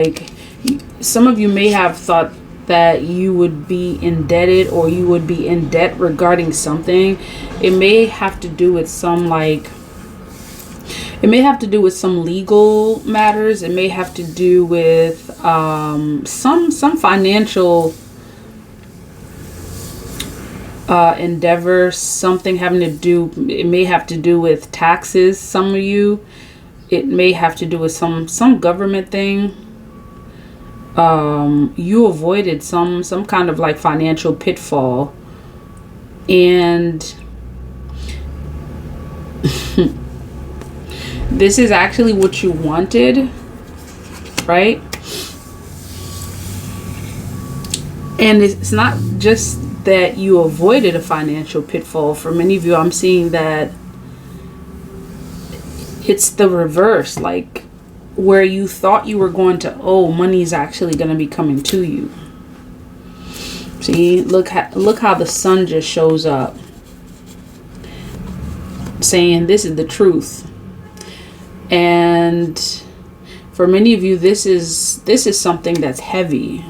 Like, some of you may have thought that you would be indebted or you would be in debt regarding something. It may have to do with some some legal matters. It may have to do with some financial endeavor, something having to do, it may have to do with taxes. Some of you, it may have to do with some government thing. You avoided some kind of like financial pitfall, and this is actually what you wanted, right? And it's not just that you avoided a financial pitfall. For many of you, I'm seeing that it's the reverse. Like, where you thought you were going to owe, money is actually going to be coming to you. See, look how the sun just shows up, saying this is the truth. And for many of you, this is something that's heavy.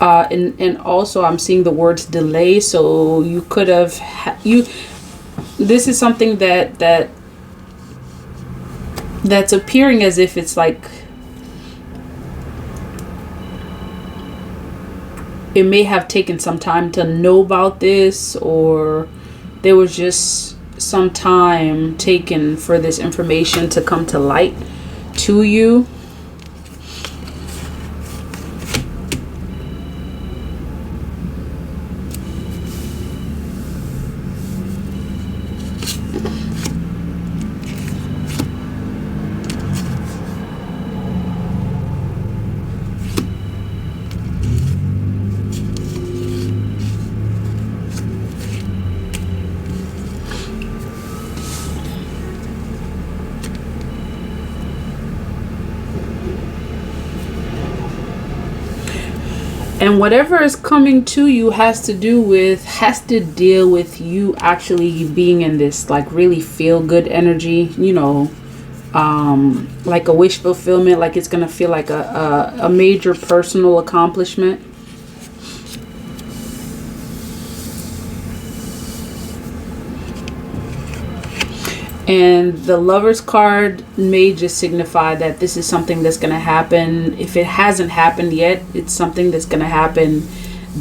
And also I'm seeing the words delay. So you could have this is something that's appearing as if it's like it may have taken some time to know about this, or there was just some time taken for this information to come to light to you. And whatever is coming to you has to deal with you actually being in this like really feel good energy, like a wish fulfillment, like it's gonna feel like a major personal accomplishment. And the Lover's card may just signify that this is something that's going to happen. If it hasn't happened yet, it's something that's going to happen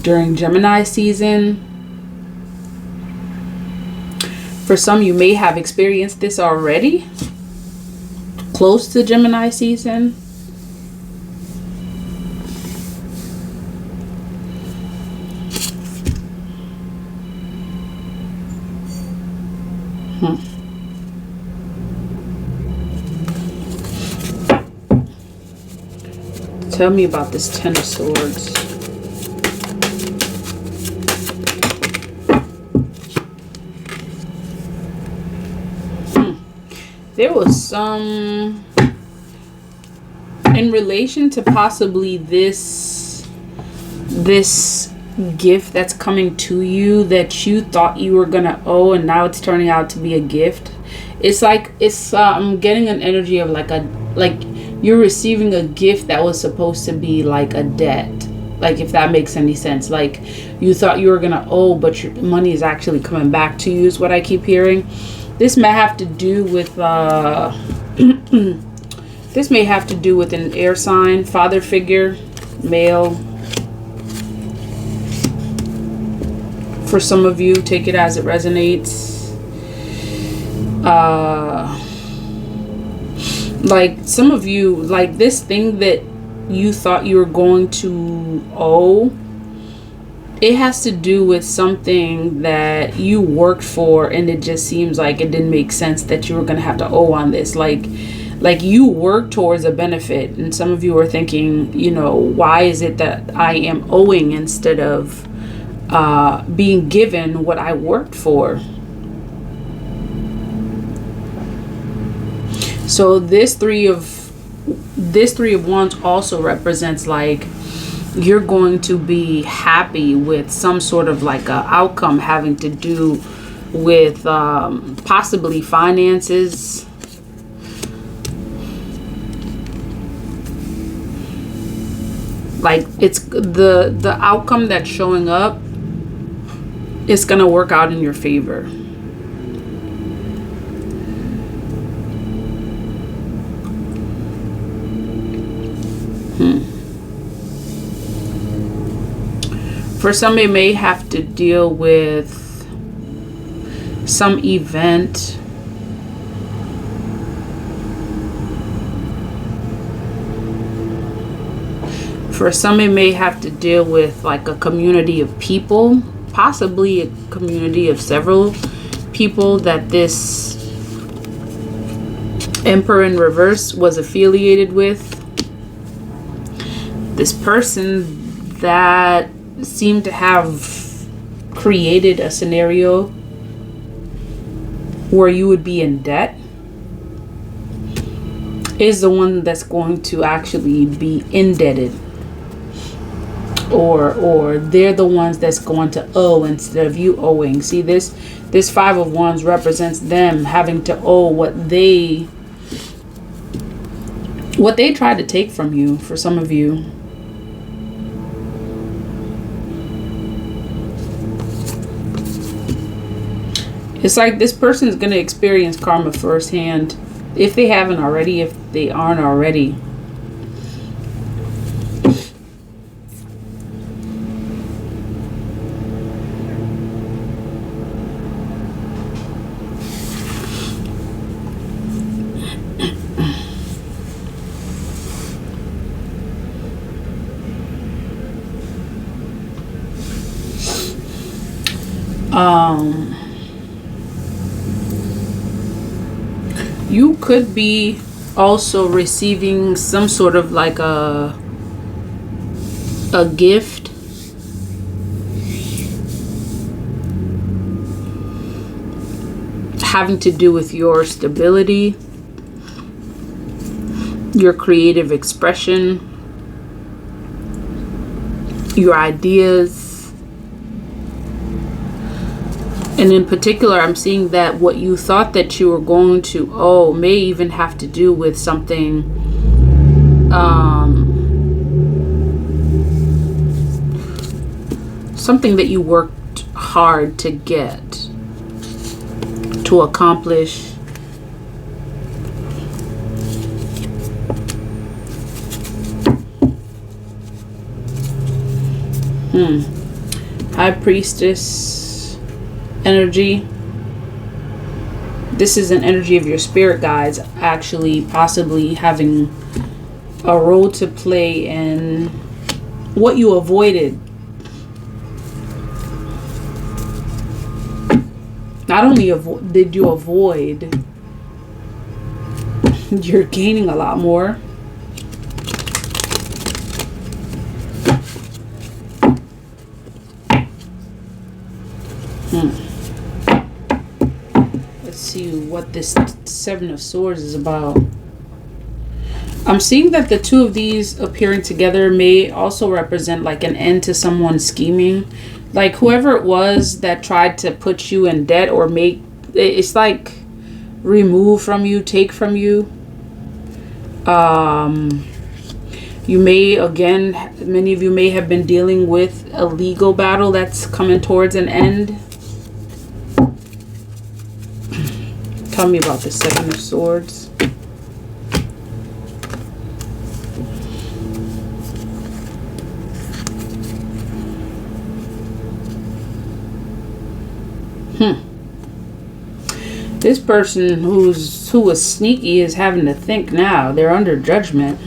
during Gemini season. For some, you may have experienced this already, close to Gemini season. Tell me about this Ten of Swords. There was some in relation to possibly this gift that's coming to you that you thought you were gonna owe, and now it's turning out to be a gift. It's like I'm getting an energy of like you're receiving a gift that was supposed to be like a debt. Like, if that makes any sense. Like, you thought you were gonna owe, but your money is actually coming back to you, is what I keep hearing. This may have to do with this may have to do with an air sign, father figure, male. For some of you, take it as it resonates. Like, some of you, like, this thing that you thought you were going to owe, it has to do with something that you worked for, and it just seems like it didn't make sense that you were going to have to owe on this. Like you worked towards a benefit, and some of you are thinking, why is it that I am owing instead of being given what I worked for? So this three of wands also represents like you're going to be happy with some sort of like a outcome having to do with possibly finances. Like, it's the outcome that's showing up, it's gonna work out in your favor. For some, it may have to deal with some event. For some, it may have to deal with like a community of people, possibly a community of several people that this Emperor in reverse was affiliated with. This person that seemed to have created a scenario where you would be in debt is the one that's going to actually be indebted, or they're the ones that's going to owe instead of you owing. See, this Five of Wands represents them having to owe what they tried to take from you. For some of you, it's like this person is going to experience karma firsthand, if they haven't already, if they aren't already. You could be also receiving some sort of like a gift having to do with your stability, your creative expression, your ideas. And in particular, I'm seeing that what you thought that you were going to owe may even have to do with something something that you worked hard to get, to accomplish. High Priestess energy. This is an energy of your spirit guides actually possibly having a role to play in what you avoided. Not only did you avoid, you're gaining a lot more. Let's see what this Seven of Swords is about. I'm seeing that the two of these appearing together may also represent like an end to someone's scheming. Like whoever it was that tried to put you in debt or make, it's like remove from you, take from you. You may, again, many of you may have been dealing with a legal battle that's coming towards an end. Tell me about the Seven of Swords. This person who was sneaky is having to think now. They're under judgment.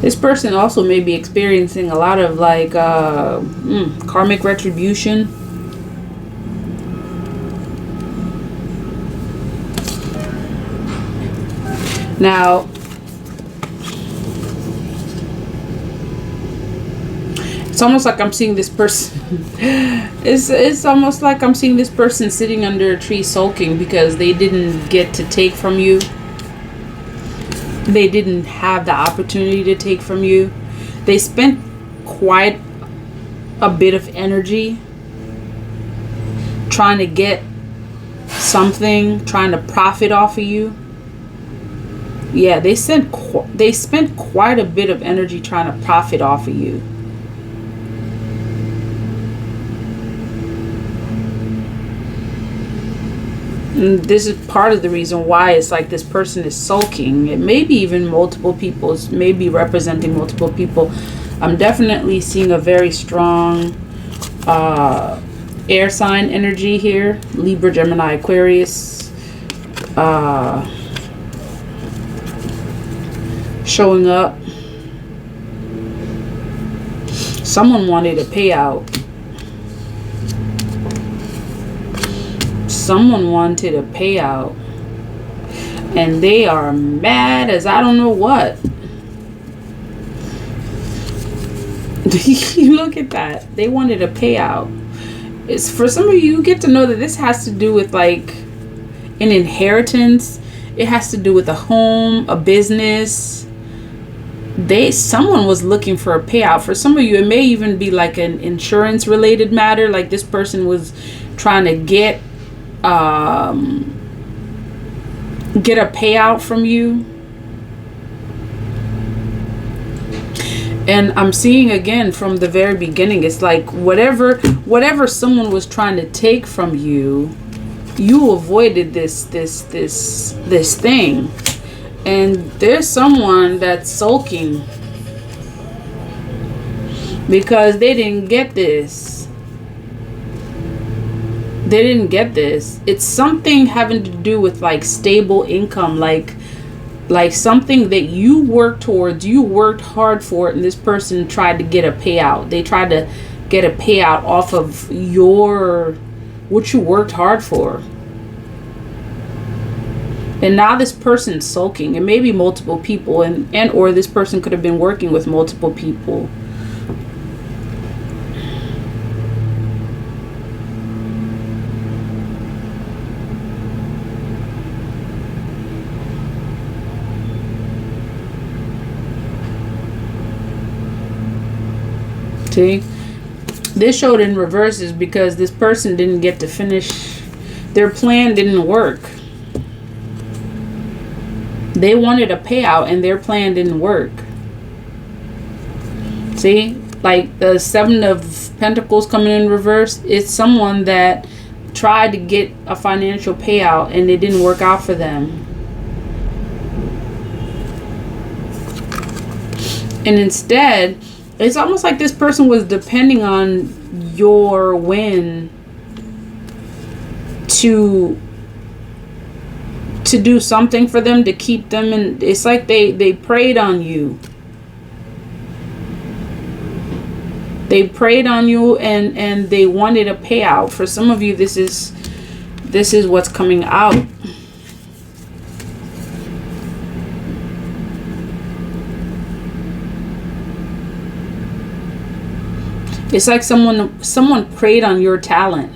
This person also may be experiencing a lot of like karmic retribution. Now, it's It's almost like I'm seeing this person. It's almost like I'm seeing this person sitting under a tree sulking because they didn't get to take from you. They didn't have the opportunity to take from you. They spent quite a bit of energy trying to get something, trying to profit off of you. Yeah, they spent quite a bit of energy trying to profit off of you. And this is part of the reason why it's like this person is sulking. It may be even multiple people. It may be representing multiple people. I'm definitely seeing a very strong air sign energy here. Libra, Gemini, Aquarius. Showing up. Someone wanted a payout. Someone wanted a payout. And they are mad as I don't know what. Look at that. They wanted a payout. It's for some of you get to know that this has to do with like an inheritance. It has to do with a home, a business. Someone was looking for a payout. For some of you, it may even be like an insurance related matter. Like this person was trying to get a payout from you. And I'm seeing again from the very beginning, it's like whatever someone was trying to take from you, you avoided this thing. And there's someone that's sulking because they didn't get this. They didn't get this. It's something having to do with like stable income, like something that you worked towards, you worked hard for it, and this person tried to get a payout. They tried to get a payout off of what you worked hard for. And now this person's sulking. It may be multiple people, and or this person could have been working with multiple people. See, this showed in reverse is because this person didn't get to finish. Their plan didn't work. They wanted a payout and their plan didn't work. See, like the Seven of Pentacles coming in reverse, it's someone that tried to get a financial payout and it didn't work out for them. And instead, it's almost like this person was depending on your win to do something for them, to keep them, and it's like they preyed on you. They preyed on you and they wanted a payout. For some of you, this is what's coming out. It's like someone preyed on your talent.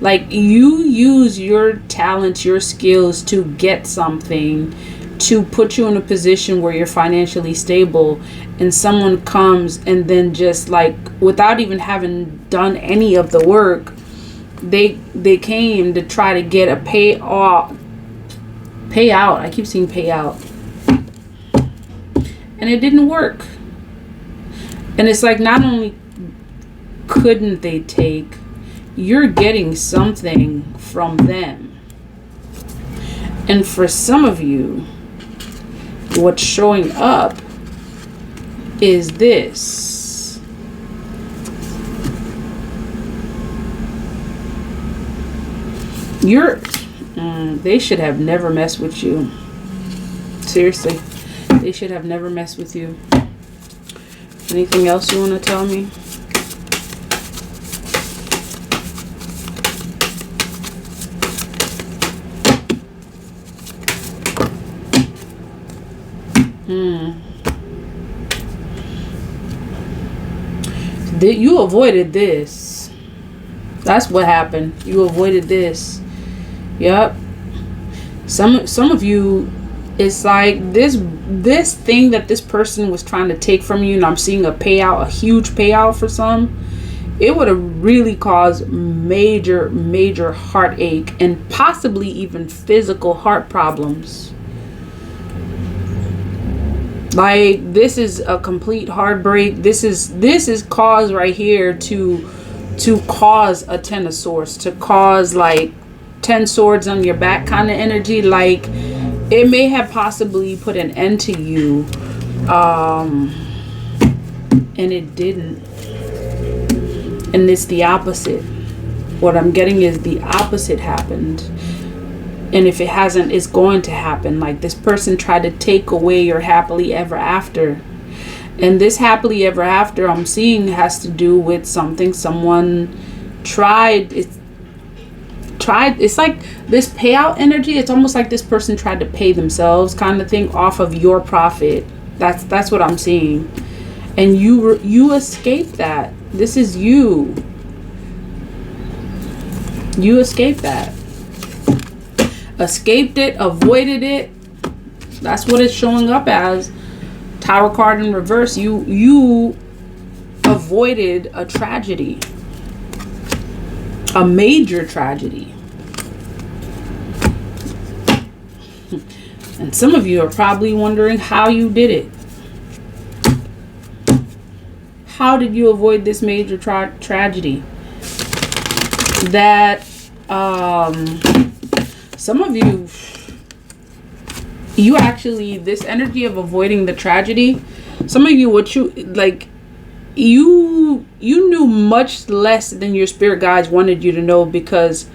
Like you use your talents, your skills to get something, to put you in a position where you're financially stable, and someone comes and then just like without even having done any of the work, they came to try to get a payout. I keep seeing payout. And it didn't work. And it's like not only couldn't they take, you're getting something from them. And for some of you, what's showing up is this. They should have never messed with you. Seriously, they should have never messed with you. Anything else you want to tell me? You avoided this. That's what happened. You avoided this. Yep. Some of you, it's like this thing that this person was trying to take from you, and I'm seeing a huge payout for some. It would have really caused major heartache and possibly even physical heart problems. Like, this is a complete heartbreak. This is cause right here to cause a Ten of Swords, to cause like 10 swords on your back kind of energy. Like, it may have possibly put an end to you, and it didn't. And it's the opposite. What I'm getting is the opposite happened. And if it hasn't, it's going to happen. Like, this person tried to take away your happily ever after. And this happily ever after I'm seeing has to do with something someone tried. It's like this payout energy. It's almost like this person tried to pay themselves kind of thing off of your profit. That's what I'm seeing. And you escaped that. This is you. You escaped that. Escaped it, avoided it. That's what it's showing up as. Tower card in reverse. You avoided a tragedy. A major tragedy. And some of you are probably wondering how you did it. How did you avoid this major tragedy? That some of you actually, this energy of avoiding the tragedy, some of you, you knew much less than your spirit guides wanted you to know, because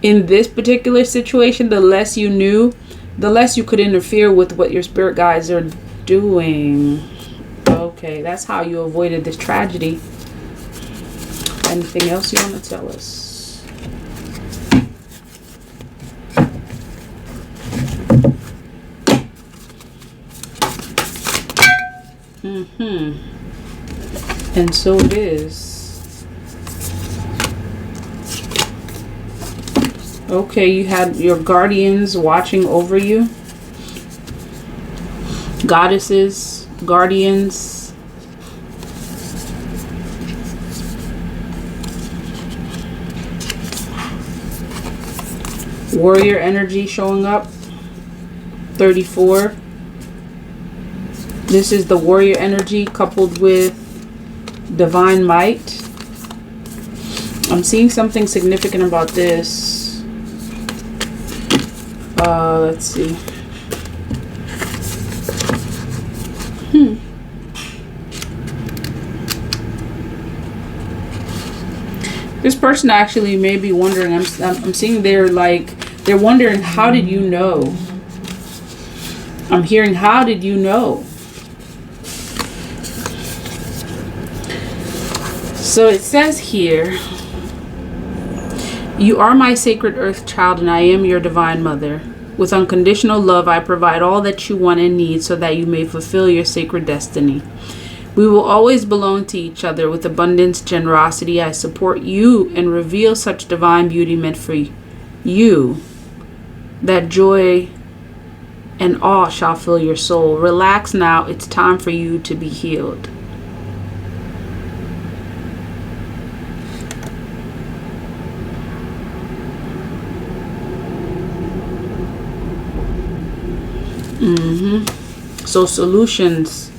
in this particular situation, the less you knew, the less you could interfere with what your spirit guides are doing. Okay, that's how you avoided this tragedy. Anything else you want to tell us? And so it is. Okay, you had your guardians watching over you. Goddesses, guardians. Warrior energy showing up. 34. This is the warrior energy coupled with divine might. I'm seeing something significant about this. Let's see. This person actually may be wondering, I'm seeing they're wondering, how did you know? I'm hearing, how did you know? So it says here, you are my sacred earth child, and I am your divine mother. With unconditional love, I provide all that you want and need so that you may fulfill your sacred destiny. We will always belong to each other. With abundance, generosity, I support you and reveal such divine beauty meant for you, that joy and awe shall fill your soul. Relax now. It's time for you to be healed. So solutions.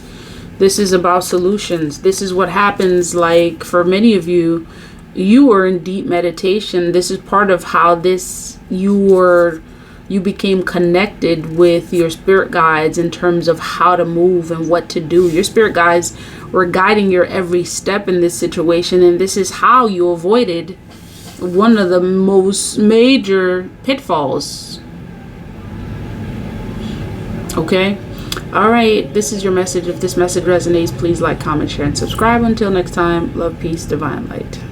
This is about solutions. This is what happens. Like, for many of you, you were in deep meditation. This is part of how you became connected with your spirit guides in terms of how to move and what to do. Your spirit guides were guiding your every step in this situation, and this is how you avoided one of the most major pitfalls. Okay? All right, this is your message. If this message resonates, please like, comment, share, and subscribe. Until next time, love, peace, divine light.